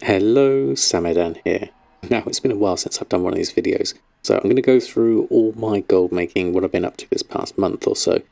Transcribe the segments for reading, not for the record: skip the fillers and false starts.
Hello, Samadan here. Now, it's been a while since I've done one of these videos, so I'm going to go through all my gold making, what I've been up to this past month or so,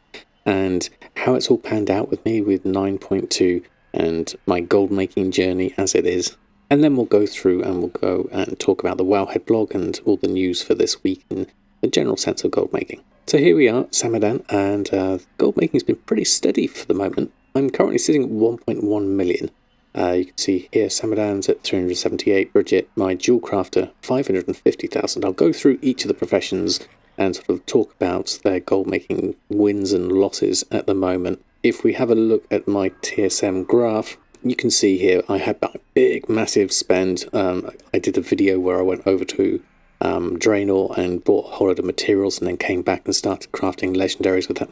and how it's all panned out with me with 9.2 and my gold making journey as it is. And then we'll go through and we'll go and talk about the Wowhead blog and all the news for this week in the general sense of gold making. So here we are, Samadan, and gold making has been pretty steady for the moment. I'm currently sitting at 1.1 million. You can see here Samadan's at 378, Bridget, my dual crafter, 550,000. I'll go through each of the professions and sort of talk about their gold making wins and losses at the moment. If we have a look at my TSM graph, you can see here I had a big massive spend. I did a video where I went over to Draenor and bought a whole load of materials and then came back and started crafting legendaries with that.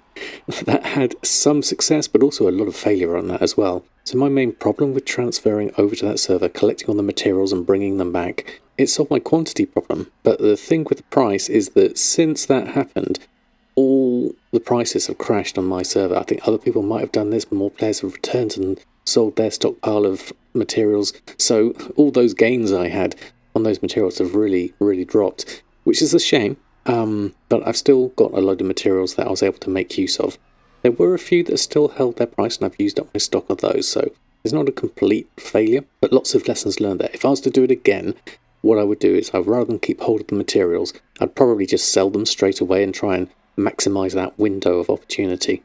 That had some success, but also a lot of failure on that as well. So my main problem with transferring over to that server, collecting all the materials and bringing them back, it solved my quantity problem. But the thing with the price is that since that happened, all the prices have crashed on my server. I think other people might have done this, but more players have returned and sold their stockpile of materials. So all those gains I had on those materials have really dropped, which is a shame. But I've still got a load of materials that I was able to make use of. There were a few that still held their price, and I've used up my stock of those, so it's not a complete failure, but lots of lessons learned there. If I was to do it again, what I would do is, rather than keep hold of the materials, I'd probably just sell them straight away and try and maximise that window of opportunity.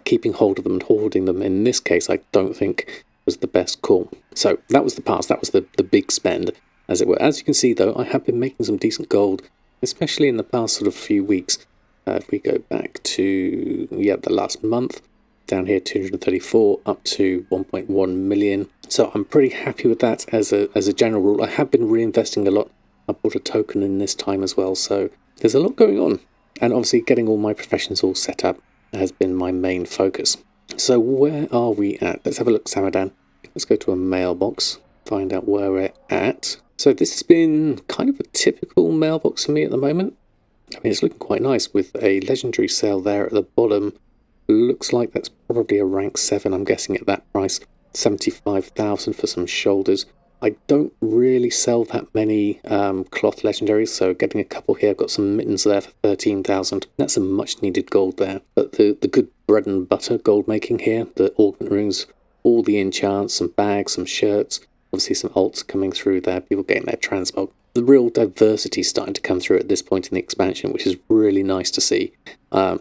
Keeping hold of them and hoarding them, in this case, I don't think was the best call. So that was the past, that was the big spend, as it were. As you can see, though, I have been making some decent gold, especially in the past sort of few weeks. If we go back to, the last month, down here 234 up to 1.1 million. So I'm pretty happy with that as a general rule. I have been reinvesting a lot. I bought a token in this time as well, so there's a lot going on. And obviously getting all my professions all set up has been my main focus. So where are we at? Let's have a look, Samadan. Let's go to a mailbox, find out where we're at. So this has been kind of a typical mailbox for me at the moment. I mean, it's looking quite nice with a legendary sale there at the bottom. Looks like that's probably a rank 7, I'm guessing at that price. 75,000 for some shoulders. I don't really sell that many cloth legendaries, so getting a couple here. I've got some mittens there for 13,000. That's a much needed gold there. But the good bread and butter gold making here, the augment runes, all the enchants, some bags, some shirts, obviously some alts coming through there, people getting their transmog. The real diversity starting to come through at this point in the expansion, which is really nice to see. I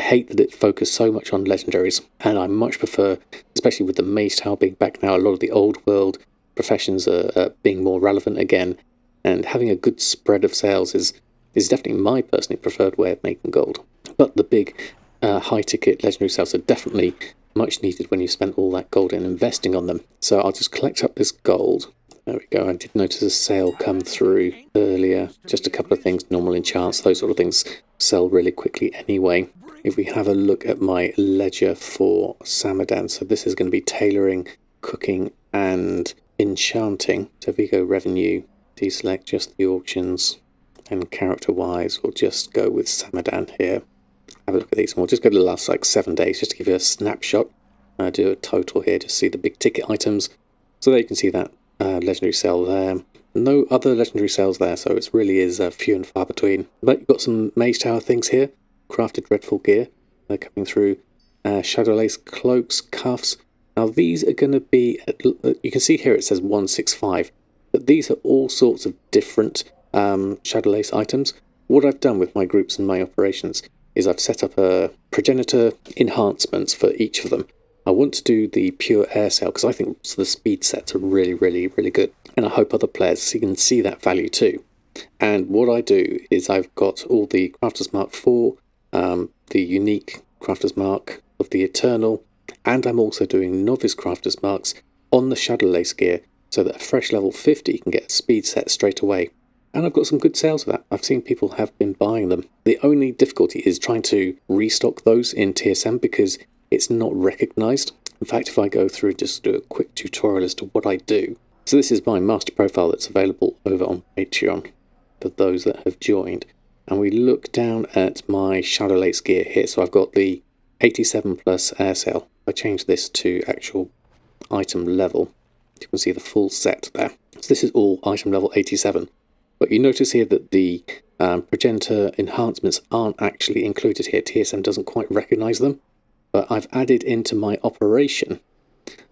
hate that it focused so much on legendaries, and I much prefer, especially with the Mage Tower being back now, a lot of the old world professions are being more relevant again, and having a good spread of sales is definitely my personally preferred way of making gold. But the big high ticket legendary sales are definitely much needed when you spent all that gold in investing on them. So I'll just collect up this gold. There we go. I did notice a sale come through earlier. Just a couple of things, normal enchants, those sort of things sell really quickly anyway. If we have a look at my ledger for Samadan, so this is going to be tailoring, cooking and enchanting. So if we go revenue, deselect just the auctions, and character wise we'll just go with Samadan here. Have a look at these, and we'll just go to the last 7 days just to give you a snapshot. Do a total here to see the big ticket items. So there you can see that legendary sale there. No other legendary sales there, so it really is few and far between. But you've got some Mage Tower things here. Crafted Dreadful gear coming through. Shadowlands cloaks, cuffs. Now these are going to be, you can see here it says 165, but these are all sorts of different Shadowlands items. What I've done with my groups and my operations is I've set up a progenitor enhancements for each of them. I want to do the pure air sale because I think the speed sets are really good, and I hope other players can see that value too. And what I do is I've got all the Crafter's Mark 4, the unique Crafter's Mark of the Eternal, and I'm also doing Novice Crafter's Marks on the Shadowlands gear so that a fresh level 50 can get a speed set straight away. And I've got some good sales of that. I've seen people have been buying them. The only difficulty is trying to restock those in TSM because it's not recognised. In fact, if I go through and just do a quick tutorial as to what I do. So this is my master profile that's available over on Patreon for those that have joined. And we look down at my Shadowlands gear here. So I've got the 87 plus air sale. I change this to actual item level. You can see the full set there. So this is all item level 87. But you notice here that the progenitor enhancements aren't actually included here. TSM doesn't quite recognize them. But I've added into my operation.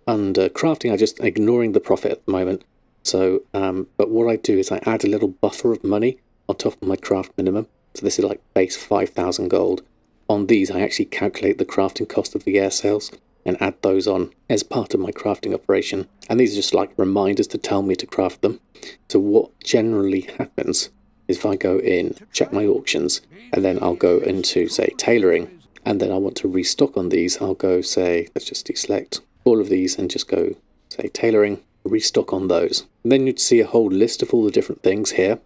Under crafting, I'm just ignoring the profit at the moment. So, but what I do is I add a little buffer of money on top of my craft minimum. So this is like base 5,000 gold. On these, I actually calculate the crafting cost of the air sales and add those on as part of my crafting operation. And these are just like reminders to tell me to craft them. So what generally happens is if I go in, check my auctions, and then I'll go into, say, tailoring, and then I want to restock on these, I'll go, say, let's just deselect all of these and just go, say, tailoring, restock on those. And then you'd see a whole list of all the different things here.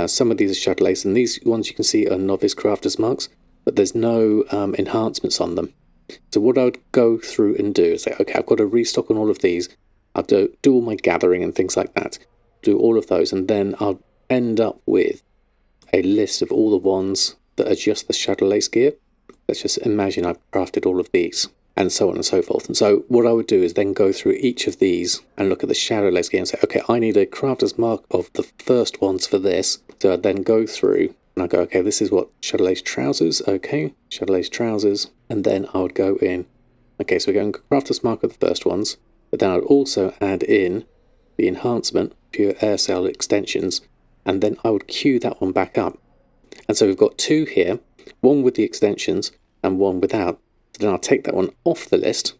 Some of these are Shadowlands, and these ones you can see are novice crafters marks, but there's no enhancements on them. So what I would go through and do is say, okay, I've got to restock on all of these. I'll do all my gathering and things like that. Do all of those, and then I'll end up with a list of all the ones that are just the Shadowlands gear. Let's just imagine I've crafted all of these, and so on and so forth. And so what I would do is then go through each of these and look at the Shadowlands gear and say, okay, I need a crafter's mark of the first ones for this. So I'd then go through and I go, okay, this is what Shadowlands trousers, okay, Shadowlands trousers, and then I would go in, okay, so we're going crafter's mark of the first ones, but then I'd also add in the enhancement, pure air sail extensions, and then I would queue that one back up. And so we've got two here, one with the extensions and one without. So then I'll take that one off the list,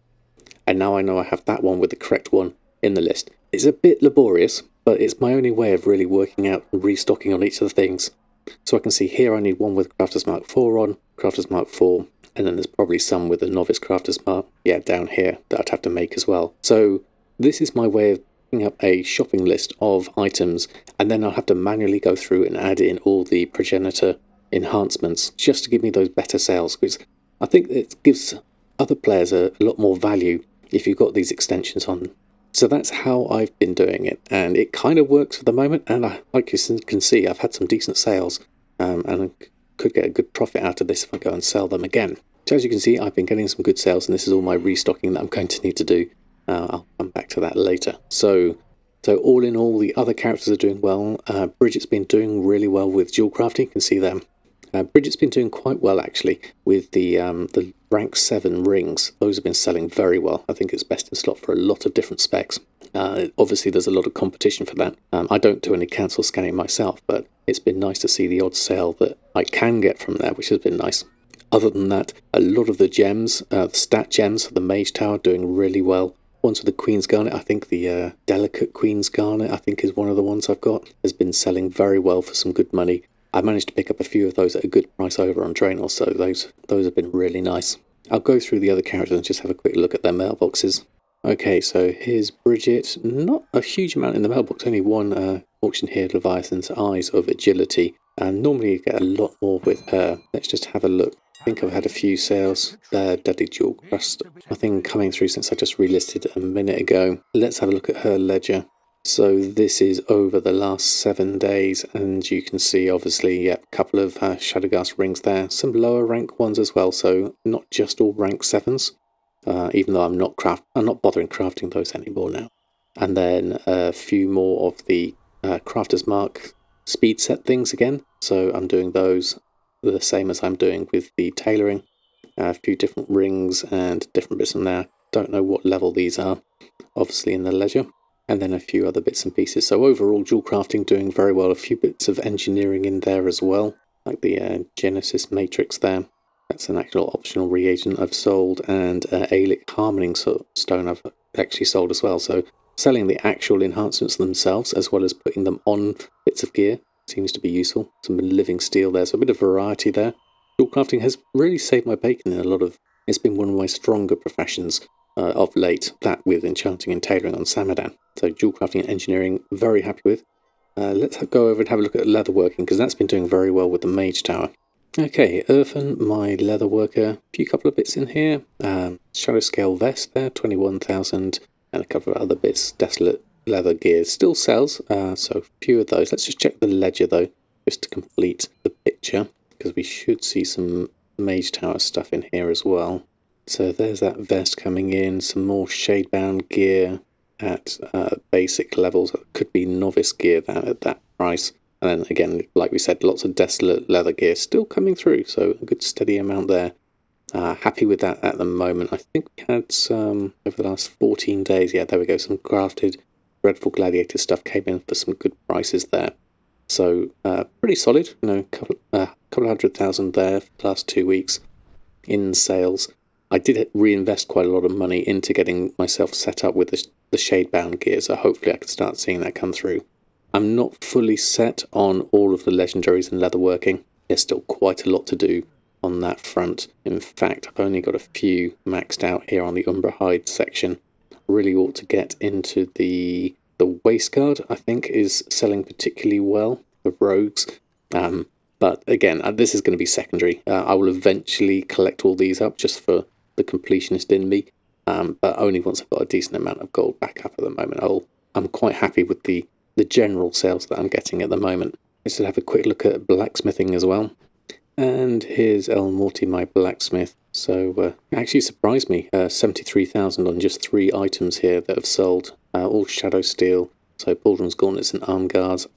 and now I know I have that one with the correct one in the list. It's a bit laborious, but it's my only way of really working out and restocking on each of the things. So I can see here I need one with Crafter's Mark 4 on, Crafter's Mark 4, and then there's probably some with a Novice Crafter's Mark, down here that I'd have to make as well. So this is my way of picking up a shopping list of items, and then I'll have to manually go through and add in all the progenitor enhancements just to give me those better sales, because I think it gives other players a lot more value if you've got these extensions on. So that's how I've been doing it, and it kind of works for the moment, and like you can see, I've had some decent sales, and I could get a good profit out of this if I go and sell them again. So as you can see, I've been getting some good sales, and this is all my restocking that I'm going to need to do. I'll come back to that later. So all in all, the other characters are doing well. Bridget's been doing really well with dual crafting, you can see them. Bridget's been doing quite well actually with the rank 7 rings. Those have been selling very well. I think it's best in slot for a lot of different specs. Obviously there's a lot of competition for that. I don't do any cancel scanning myself, but it's been nice to see the odd sale that I can get from there, which has been nice. Other than that, a lot of the gems, the stat gems for the Mage Tower doing really well. Ones with the Queen's Garnet, I think the Delicate Queen's Garnet, I think is one of the ones I've got, has been selling very well for some good money. I managed to pick up a few of those at a good price over on Draenor, so those have been really nice. I'll go through the other characters and just have a quick look at their mailboxes. Okay, so here's Bridget. Not a huge amount in the mailbox, only one auction here, Leviathan's Eyes of Agility. And normally you get a lot more with her. Let's just have a look. I think I've had a few sales. Deadly Jewel Crust. Nothing coming through since I just relisted a minute ago. Let's have a look at her ledger. So this is over the last 7 days, and you can see obviously a couple of Shadowghast rings there. Some lower rank ones as well, so not just all rank 7s. Even though I'm not bothering crafting those anymore now. And then a few more of the Crafter's Mark speed set things again. So I'm doing those the same as I'm doing with the tailoring. A few different rings and different bits in there. Don't know what level these are, obviously in the ledger. And then a few other bits and pieces. So overall, dual crafting doing very well. A few bits of engineering in there as well, like the Genesis Matrix there. That's an actual optional reagent I've sold, and Aelic Harmoning Stone I've actually sold as well. So selling the actual enhancements themselves as well as putting them on bits of gear seems to be useful. Some living steel there, so a bit of variety there. Dual crafting has really saved my bacon in a lot of... It's been one of my stronger professions of late, that with enchanting and tailoring on Samadan. So dual crafting and engineering, very happy with. Let's go over and have a look at leatherworking, because that's been doing very well with the Mage Tower. Okay, Earthen, my leatherworker, a couple of bits in here. Shadow Scale Vest there, 21,000, and a couple of other bits. Desolate leather gear still sells, so a few of those. Let's just check the ledger though, just to complete the picture, because we should see some Mage Tower stuff in here as well. So there's that vest coming in, some more Shadebound gear, at basic levels. It could be novice gear at that price. And then again, like we said, lots of desolate leather gear still coming through, so a good steady amount there. Happy with that at the moment. I think we had some over the last 14 days. Yeah, there we go. Some crafted Dreadful Gladiator stuff came in for some good prices there. So pretty solid. Couple 100,000 there for the last 2 weeks in sales. I did reinvest quite a lot of money into getting myself set up with the Shadebound gear, so hopefully I can start seeing that come through. I'm not fully set on all of the legendaries and leatherworking. There's still quite a lot to do on that front. In fact, I've only got a few maxed out here on the Umbra Hide section. Really ought to get into the Waistguard, I think, is selling particularly well for rogues. But again, this is going to be secondary. I will eventually collect all these up just for the completionist in me, but only once I've got a decent amount of gold back up at the moment. I'm quite happy with the general sales that I'm getting at the moment. Let's have a quick look at blacksmithing as well. And here's El Morty, my blacksmith. So actually surprised me. 73,000 on just 3 items here that have sold. All shadow steel. So pauldrons, gauntlets, and arm guards.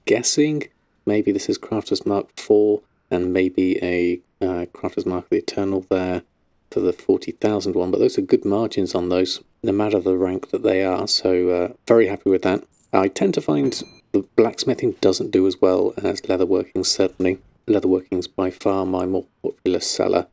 Guessing maybe this is Crafter's Mark 4 and maybe a Crafter's Mark of the Eternal there for the 40,000 one. But those are good margins on those, no matter the rank that they are. So very happy with that. I tend to find the blacksmithing doesn't do as well as leatherworking, certainly. Leatherworking's by far my more popular seller.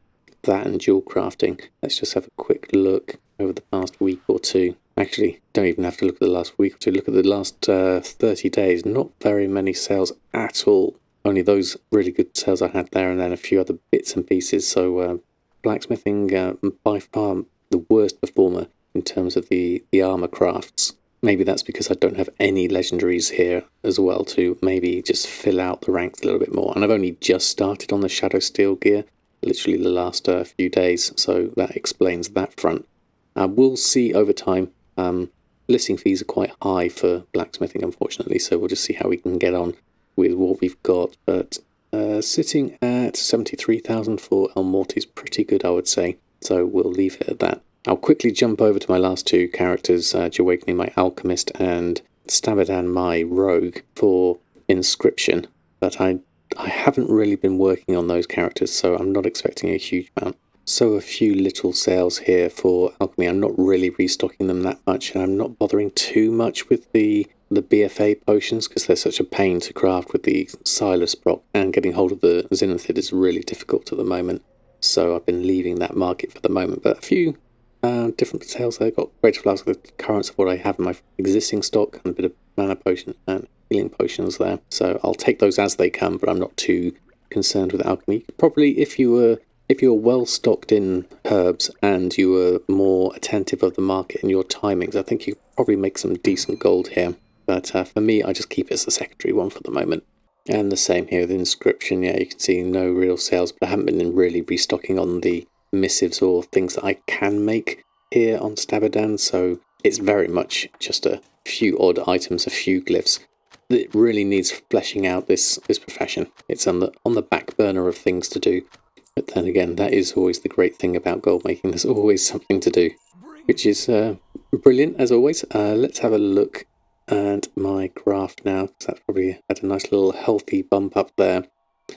That and jewel crafting. Let's just have a quick look over the past week or two. Actually, don't even have to look at the last week or two. Look at the last 30 days. Not very many sales at all. Only those really good sales I had there, and then a few other bits and pieces. So blacksmithing, by far the worst performer in terms of the armor crafts. Maybe that's because I don't have any legendaries here as well to maybe just fill out the ranks a little bit more. And I've only just started on the Shadow Steel gear, literally the last few days, so that explains that front. We'll see over time. Listing fees are quite high for blacksmithing, unfortunately, so we'll just see how we can get on with what we've got. But sitting at 73,000 for El Morty is pretty good, I would say, so we'll leave it at that. I'll quickly jump over to my last 2 characters, Awakening, my Alchemist, and Samadan, my Rogue, for Inscription. But I haven't really been working on those characters, so I'm not expecting a huge amount. So a few little sales here for Alchemy. I'm not really restocking them that much, and I'm not bothering too much with the BFA potions, because they're such a pain to craft with the Silas proc, and getting hold of the Zenithid is really difficult at the moment. So I've been leaving that market for the moment, but a few different sales there. Got Greater Flask of the currents of what I have in my existing stock, and a bit of mana potion and healing potions there. So I'll take those as they come, but I'm not too concerned with alchemy. Probably if you were well stocked in herbs and you were more attentive of the market and your timings, I think you could probably make some decent gold here. But for me, I just keep it as a secondary one for the moment. And the same here with Inscription. Yeah, you can see no real sales, but I haven't been really restocking on the missives or things that I can make here on Samadan, so it's very much just a few odd items, a few glyphs. It really needs fleshing out this profession. It's on the back burner of things to do. But then again, that is always the great thing about gold making. There's always something to do, which is brilliant as always. Let's have a look at my graph now, because that's probably had a nice little healthy bump up there.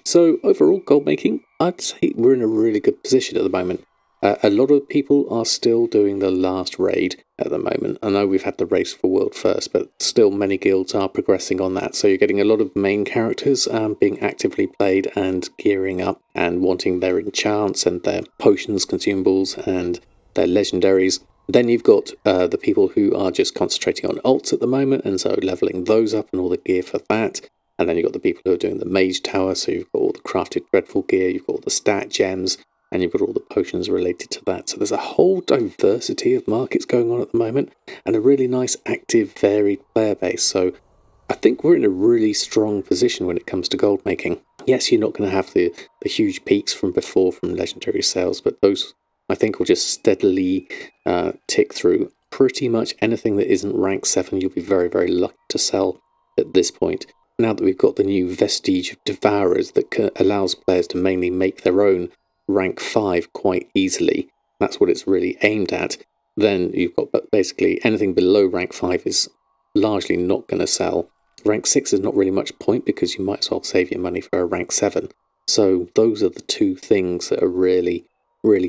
So overall, gold making, I'd say we're in a really good position at the moment. A lot of people are still doing the last raid at the moment. I know we've had the race for World First, but still many guilds are progressing on that. So you're getting a lot of main characters being actively played and gearing up and wanting their enchants and their potions, consumables, and their legendaries. Then you've got the people who are just concentrating on ults at the moment, and so leveling those up and all the gear for that. And then you've got the people who are doing the Mage Tower, so you've got all the crafted dreadful gear, you've got all the stat gems, and you've got all the potions related to that. So there's a whole diversity of markets going on at the moment, and a really nice, active, varied player base. So I think we're in a really strong position when it comes to gold making. Yes, you're not going to have the huge peaks from before from legendary sales, but those, I think, will just steadily tick through. Pretty much anything that isn't rank 7, you'll be very, very lucky to sell at this point. Now that we've got the new Vestige of Devourers that allows players to mainly make their own rank 5 quite easily, that's what it's really aimed at, then you've got basically anything below rank 5 is largely not going to sell. Rank 6 is not really much point because you might as well save your money for a rank 7. So those are the two things that are really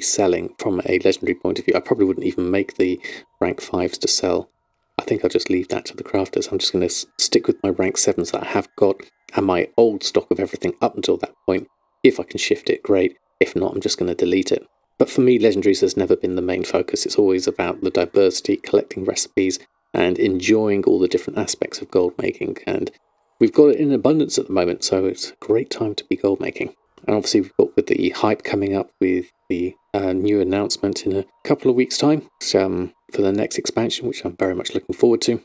selling from a legendary point of view. I probably wouldn't even make the rank 5s to sell. I think I'll just leave that to the crafters. I'm just going to stick with my rank 7s that I have got and my old stock of everything up until that point. If I can shift it, great. If not, I'm just going to delete it. But for me, legendaries has never been the main focus. It's always about the diversity, collecting recipes, and enjoying all the different aspects of gold making. And we've got it in abundance at the moment, so it's a great time to be gold making. And obviously we've got with the hype coming up with the new announcement in a couple of weeks' time for the next expansion, which I'm very much looking forward to.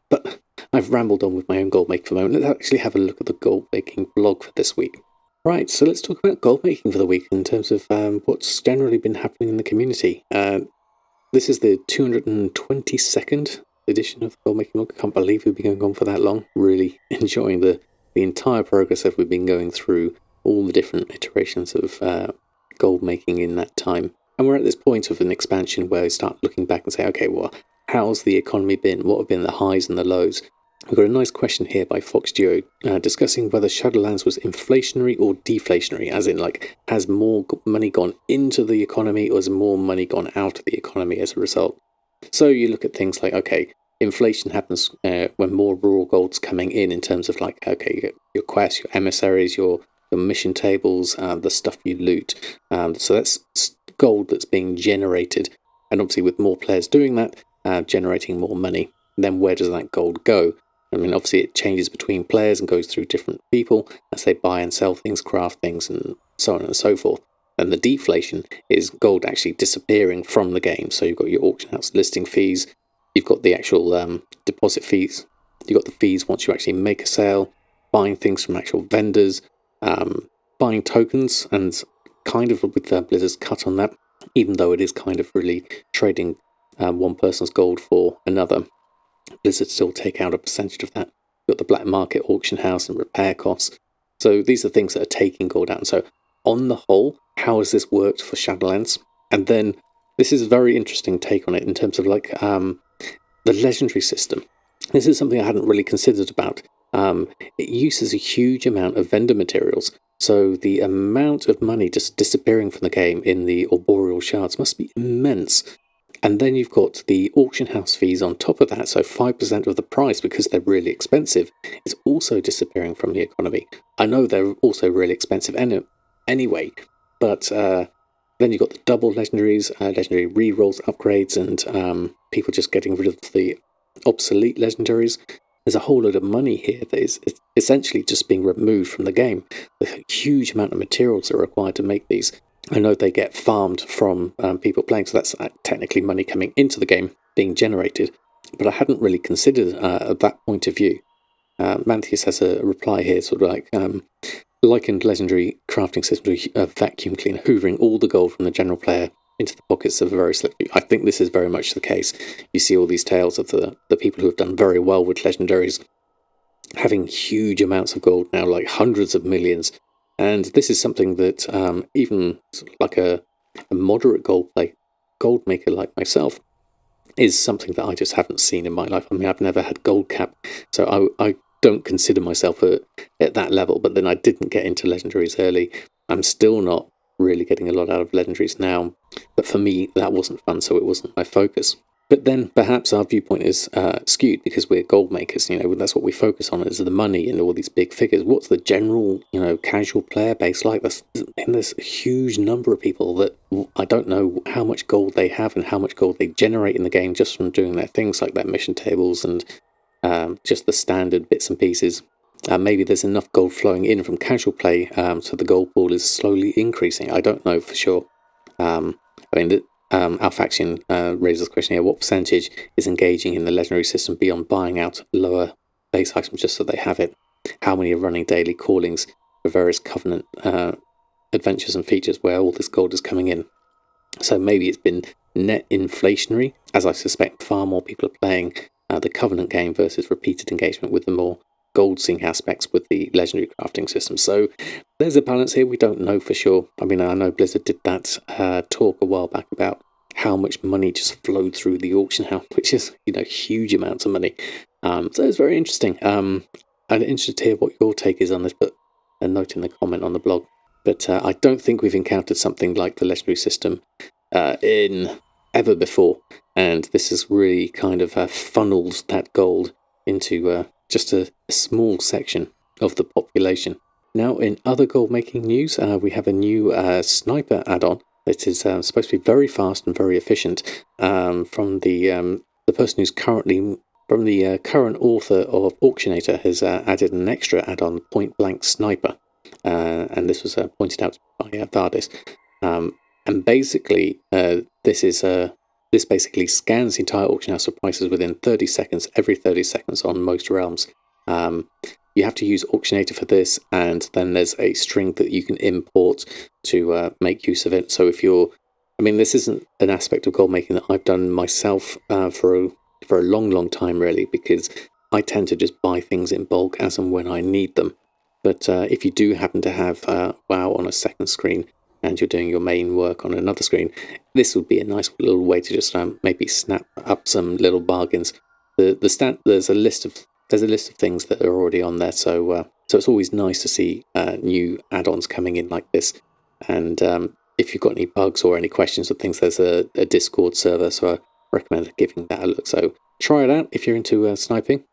But I've rambled on with my own gold making for the moment. Let's actually have a look at the gold making blog for this week. Right, so let's talk about gold making for the week in terms of what's generally been happening in the community. This is the 222nd edition of the Gold Making Blog. I can't believe we've been going on for that long. Really enjoying the entire progress that we've been going through, all the different iterations of gold making in that time. And we're at this point of an expansion where we start looking back and say, okay, well, how's the economy been? What have been the highs and the lows? We've got a nice question here by Fox Duo discussing whether Shadowlands was inflationary or deflationary, as in, like, has more money gone into the economy or has more money gone out of the economy as a result? So you look at things like, okay, inflation happens when more raw gold's coming in terms of, like, okay, your quests, your emissaries, your mission tables, the stuff you loot. So that's gold that's being generated, and obviously with more players doing that, generating more money. And then where does that gold go? I mean, obviously it changes between players and goes through different people as they buy and sell things, craft things, and so on and so forth. And the deflation is gold actually disappearing from the game. So you've got your auction house listing fees, you've got the actual deposit fees, you've got the fees once you actually make a sale, buying things from actual vendors, buying tokens, and kind of with Blizzard's cut on that, even though it is kind of really trading one person's gold for another. Blizzard still take out a percentage of that. You've got the black market auction house and repair costs. So these are things that are taking gold out. And so on the whole, how has this worked for Shadowlands? And then this is a very interesting take on it in terms of, like, the legendary system. This is something I hadn't really considered about. It uses a huge amount of vendor materials. So the amount of money just disappearing from the game in the arboreal shards must be immense. And then you've got the auction house fees on top of that, so 5% of the price, because they're really expensive, is also disappearing from the economy. I know they're also really expensive anyway, but then you've got the double legendaries, legendary rerolls, upgrades, and people just getting rid of the obsolete legendaries. There's a whole load of money here that is essentially just being removed from the game. The huge amount of materials are required to make these. I know they get farmed from people playing, so that's technically money coming into the game being generated, but I hadn't really considered that point of view. Mantius has a reply here, sort of like, likened legendary crafting system to a vacuum cleaner, hoovering all the gold from the general player into the pockets of a very select few. I think this is very much the case. You see all these tales of the people who have done very well with legendaries having huge amounts of gold now, like hundreds of millions. And this is something that even sort of like a moderate gold maker like myself is something that I just haven't seen in my life. I mean, I've never had gold cap, so I don't consider myself at that level. But then I didn't get into legendaries early. I'm still not really getting a lot out of legendaries now. But for me, that wasn't fun, so it wasn't my focus. But then perhaps our viewpoint is skewed because we're gold makers. You know, that's what we focus on, is the money and all these big figures. What's the general, casual player base like? There's a huge number of people that I don't know how much gold they have and how much gold they generate in the game just from doing their things like their mission tables and just the standard bits and pieces. Maybe there's enough gold flowing in from casual play, so the gold pool is slowly increasing. I don't know for sure. Alfaxion raises the question here: what percentage is engaging in the legendary system beyond buying out lower base items just so they have it? How many are running daily callings for various Covenant adventures and features where all this gold is coming in? So maybe it's been net inflationary, as I suspect far more people are playing the Covenant game versus repeated engagement with the more gold seeing aspects with the legendary crafting system. So there's a balance here. We don't know for sure. I mean, I know Blizzard did that talk a while back about how much money just flowed through the auction house, which is, huge amounts of money. So it's very interesting. I'm interested to hear what your take is on this, but a note in the comment on the blog. But I don't think we've encountered something like the legendary system in ever before, and this has really kind of funneled that gold into just a small section of the population. Now, in other gold making news, we have a new sniper add-on that is supposed to be very fast and very efficient. From the person who's currently from the current author of Auctionator has added an extra add-on, Point Blank Sniper, and this was pointed out by Vardis. And basically, this basically scans the entire auction house of prices within 30 seconds, every 30 seconds on most realms. You have to use Auctionator for this, and then there's a string that you can import to make use of it. So if you're, this isn't an aspect of gold making that I've done myself for a long time, really, because I tend to just buy things in bulk as and when I need them. But if you do happen to have WoW on a second screen and you're doing your main work on another screen, this would be a nice little way to just maybe snap up some little bargains. There's a list of things that are already on there, so it's always nice to see new add-ons coming in like this. And if you've got any bugs or any questions or things, there's a Discord server, so I recommend giving that a look. So try it out if you're into sniping.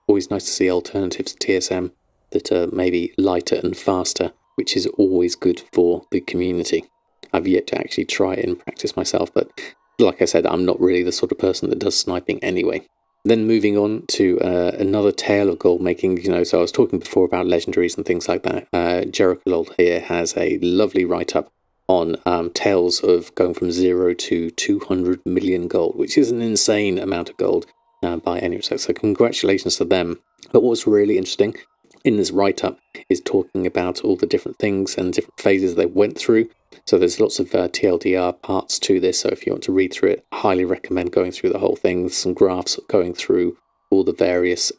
Always nice to see alternatives to TSM that are maybe lighter and faster, which is always good for the community. I've yet to actually try it in practice myself, but like I said, I'm not really the sort of person that does sniping anyway. Then moving on to another tale of gold making, so I was talking before about legendaries and things like that. Jericho here has a lovely write-up on tales of going from 0 to 200 million gold, which is an insane amount of gold by any research. So congratulations to them. But what's really interesting in this write-up is talking about all the different things and different phases they went through. So there's lots of TLDR parts to this, so if you want to read through it, I highly recommend going through the whole thing. There's some graphs going through all the various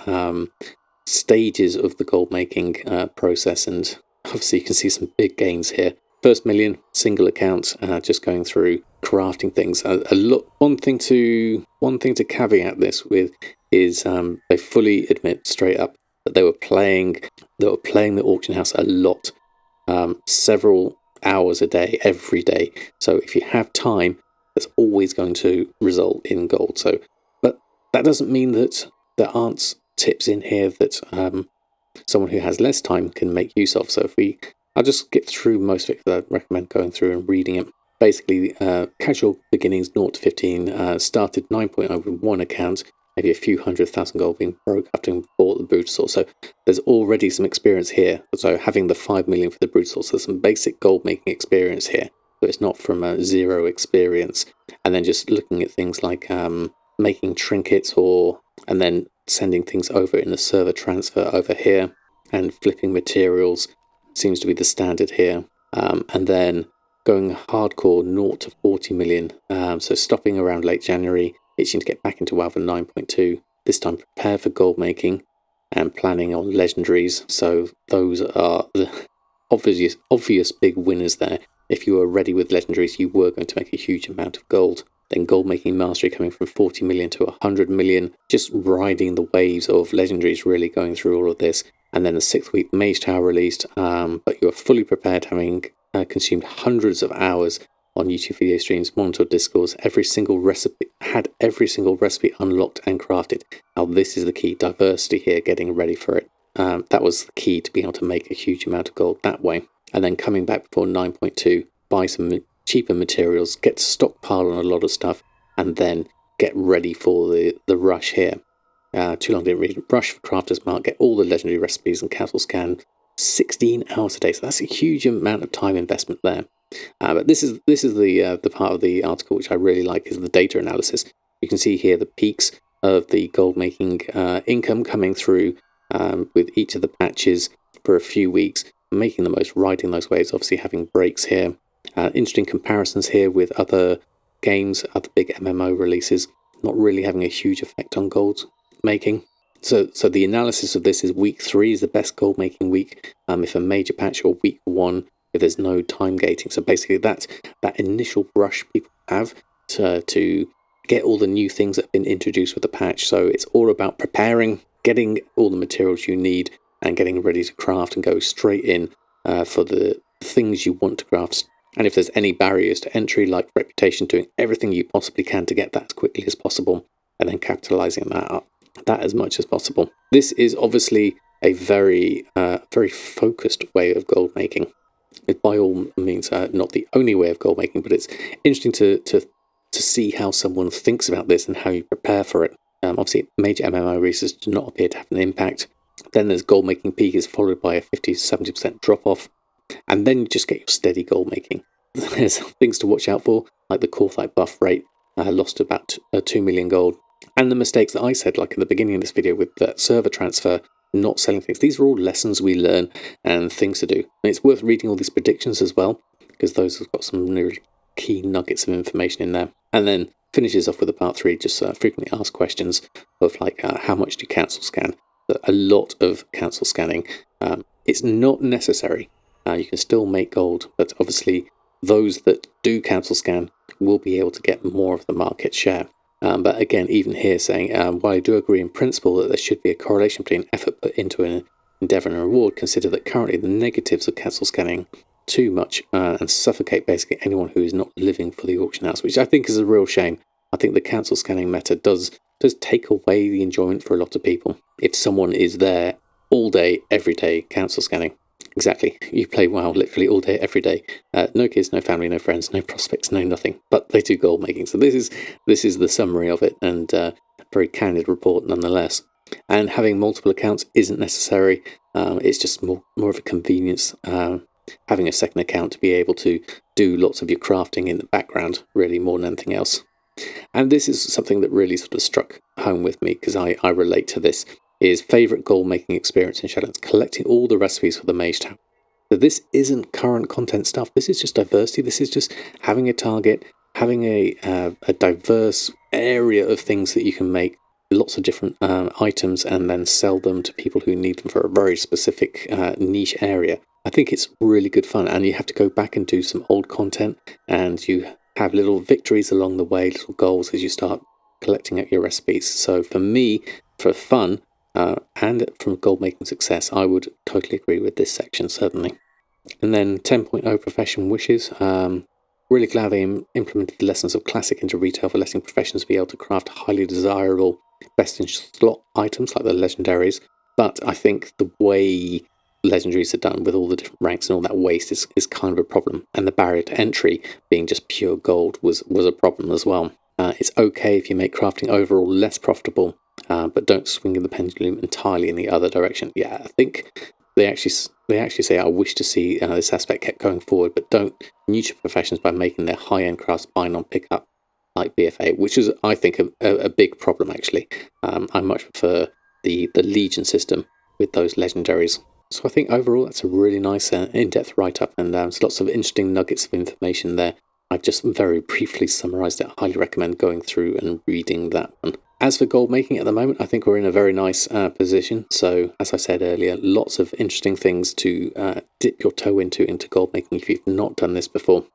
stages of the gold making process, and obviously you can see some big gains here. First million, single account, just going through crafting things. One thing to caveat this with is they fully admit straight up that they were playing the auction house a lot, several hours a day, every day. So if you have time, that's always going to result in gold. So, but that doesn't mean that there aren't tips in here that someone who has less time can make use of. So I'll just skip through most of it because I recommend going through and reading it. Basically, casual beginnings 0 to 15 started 9.0 with one account, maybe a few 100,000 gold being broke after having bought the Brutal. So there's already some experience here. So having the 5 million for the Brutal, so there's some basic gold making experience here. So it's not from a zero experience. And then just looking at things like making trinkets and then sending things over in the server transfer over here and flipping materials seems to be the standard here. And then going hardcore 0 to 40 million. So stopping around late January, itching to get back into WoW 9.2. This time prepare for gold making and planning on legendaries. So those are the obvious big winners there. If you were ready with legendaries, you were going to make a huge amount of gold. Then gold making mastery coming from 40 million to 100 million, just riding the waves of legendaries, really going through all of this. And then the 6th week Mage Tower released, but you are fully prepared, having consumed hundreds of hours on YouTube video streams, monitored discourse, every single recipe unlocked and crafted. Now this is the key, diversity here, getting ready for it. That was the key to being able to make a huge amount of gold that way. And then coming back before 9.2, buy some cheaper materials, get to stockpile on a lot of stuff, and then get ready for the rush here. Too long didn't read. Rush for Crafter's Mark, get all the legendary recipes and castle scan 16 hours a day. So that's a huge amount of time investment there. But this is the part of the article which I really like, is the data analysis. You can see here the peaks of the gold making income coming through with each of the patches for a few weeks, making the most, riding those waves, obviously having breaks here. Interesting comparisons here with other games, other big MMO releases, not really having a huge effect on gold making. So the analysis of this is week 3 is the best gold making week if a major patch, or week 1 if there's no time gating. So basically that initial rush people have to get all the new things that have been introduced with the patch. So it's all about preparing, getting all the materials you need, and getting ready to craft and go straight in for the things you want to craft. And if there's any barriers to entry, like reputation, doing everything you possibly can to get that as quickly as possible, and then capitalizing that as much as possible. This is obviously a very focused way of gold making. It by all means not the only way of gold making, but it's interesting to see how someone thinks about this and how you prepare for it. Obviously, major MMO releases do not appear to have an impact. Then there's gold making peak is followed by a 50 to 70% drop off, and then you just get your steady gold making. There's things to watch out for, like the core fight buff rate, lost about 2 million gold, and the mistakes that I said, like at the beginning of this video with the server transfer, not selling things. These are all lessons we learn and things to do. And it's worth reading all these predictions as well, because those have got some really key nuggets of information in there. And then finishes off with a part 3, just frequently asked questions of like how much do you cancel scan? A lot of cancel scanning. It's not necessary. You can still make gold, but obviously those that do cancel scan will be able to get more of the market share. But again, even here saying, while I do agree in principle that there should be a correlation between effort put into an endeavour and reward, consider that currently the negatives of cancel scanning too much and suffocate basically anyone who is not living for the auction house, which I think is a real shame. I think the cancel scanning method does take away the enjoyment for a lot of people. If someone is there all day, every day, cancel scanning. Exactly. You play WoW literally all day, every day. No kids, no family, no friends, no prospects, no nothing. But they do gold making. So this is the summary of it, and a very candid report nonetheless. And having multiple accounts isn't necessary. It's just more of a convenience. Having a second account to be able to do lots of your crafting in the background, really, more than anything else. And this is something that really sort of struck home with me, because I relate to this, is favourite gold making experience in Shadowlands, collecting all the recipes for the Mage Tower. So this isn't current content stuff, this is just diversity, this is just having a target, having a diverse area of things that you can make, lots of different items, and then sell them to people who need them for a very specific niche area. I think it's really good fun, and you have to go back and do some old content, and you have little victories along the way, little goals as you start collecting up your recipes. So for me, for fun and from gold making success, I would totally agree with this section, certainly. And then 10.0 profession wishes. Really glad they implemented the lessons of classic into retail for letting professions be able to craft highly desirable best in slot items like the legendaries. But I think the way legendaries are done with all the different ranks and all that waste is kind of a problem, and the barrier to entry being just pure gold was a problem as well. It's okay if you make crafting overall less profitable, but don't swing the pendulum entirely in the other direction. Yeah, I think they actually say I wish to see this aspect kept going forward, but don't neuter professions by making their high-end crafts bind on pickup like BFA, which is, I think, a big problem actually. I much prefer the Legion system with those legendaries. So I think overall that's a really nice in-depth write-up, and there's lots of interesting nuggets of information there. I've just very briefly summarised it. I highly recommend going through and reading that one. As for gold making at the moment, I think we're in a very nice position. So as I said earlier, lots of interesting things to dip your toe into gold making if you've not done this before.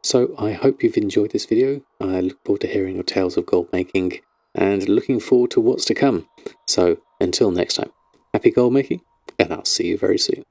So I hope you've enjoyed this video. I look forward to hearing your tales of gold making and looking forward to what's to come. So until next time, happy gold making, and I'll see you very soon.